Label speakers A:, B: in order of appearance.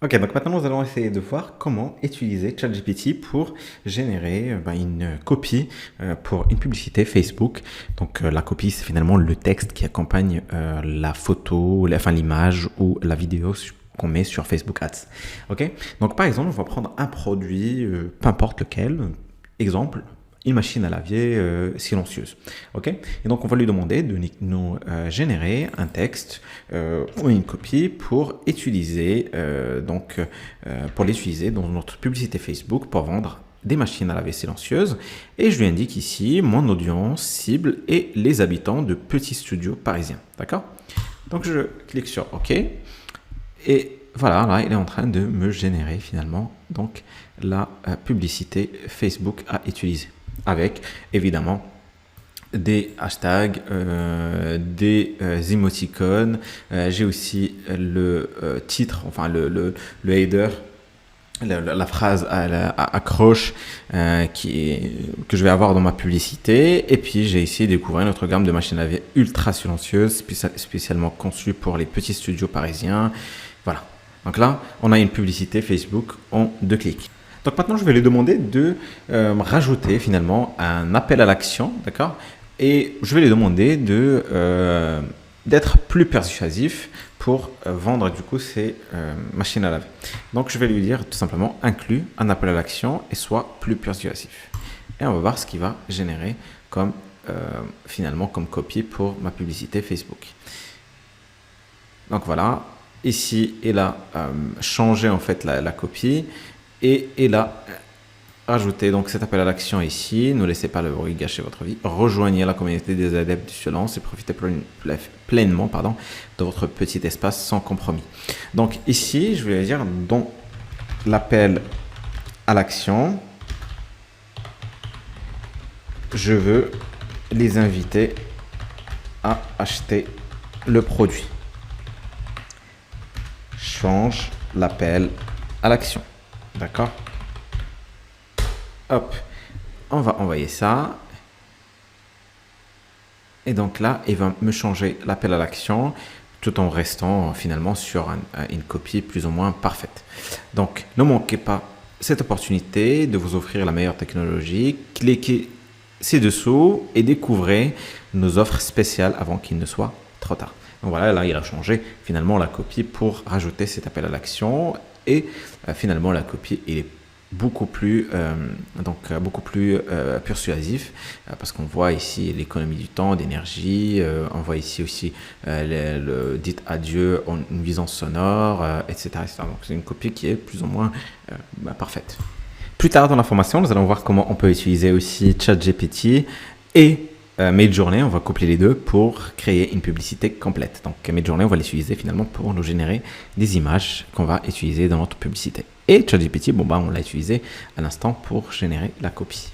A: Ok, donc maintenant nous allons essayer de voir comment utiliser ChatGPT pour générer une copie pour une publicité Facebook. Donc la copie, c'est finalement le texte qui accompagne la photo, enfin l'image ou la vidéo qu'on met sur Facebook Ads. Ok, donc par exemple, on va prendre un produit, peu importe lequel. Exemple, une machine à laver silencieuse. Ok, et donc on va lui demander de nous générer un texte ou une copie pour utiliser pour l'utiliser dans notre publicité Facebook pour vendre des machines à laver silencieuses. Et je lui indique ici mon audience cible et les habitants de petits studios parisiens. D'accord? Donc je clique sur OK et voilà, là, il est en train de me générer finalement donc la publicité Facebook à utiliser avec évidemment des hashtags, des émoticônes. J'ai aussi le titre, enfin le header, la phrase accroche que je vais avoir dans ma publicité. Et puis j'ai ici découvert notre gamme de machines à laver ultra silencieuses, spécialement conçues pour les petits studios parisiens. Voilà. Donc là, on a une publicité Facebook en 2 clics. Donc maintenant, je vais lui demander de rajouter finalement un appel à l'action, d'accord? Et je vais lui demander d'être plus persuasif pour vendre du coup ces machines à laver. Donc je vais lui dire tout simplement inclus un appel à l'action et soit plus persuasif. Et on va voir ce qu'il va générer comme finalement comme copie pour ma publicité Facebook. Donc voilà, ici il a changé en fait la copie. Et il a ajouté donc cet appel à l'action ici. Ne laissez pas le bruit gâcher votre vie. Rejoignez la communauté des adeptes du silence et profitez pleinement de votre petit espace sans compromis. Donc ici, je vais dire dans l'appel à l'action, je veux les inviter à acheter le produit. Change l'appel à l'action. D'accord? Hop, on va envoyer ça. Et donc là, il va me changer l'appel à l'action tout en restant finalement sur une copie plus ou moins parfaite. Donc, ne manquez pas cette opportunité de vous offrir la meilleure technologie. Cliquez ci-dessous et découvrez nos offres spéciales avant qu'il ne soit trop tard. Donc voilà, là, il a changé finalement la copie pour rajouter cet appel à l'action. Et finalement, la copie est beaucoup plus persuasif parce qu'on voit ici l'économie du temps, d'énergie. On voit ici aussi le dites adieu en une nuisance sonore, etc., etc. Donc c'est une copie qui est plus ou moins parfaite. Plus tard dans la formation, nous allons voir comment on peut utiliser aussi ChatGPT et Midjourney. On va coupler les deux pour créer une publicité complète. Donc Midjourney, on va l'utiliser finalement pour nous générer des images qu'on va utiliser dans notre publicité. Et ChatGPT, on l'a utilisé à l'instant pour générer la copie.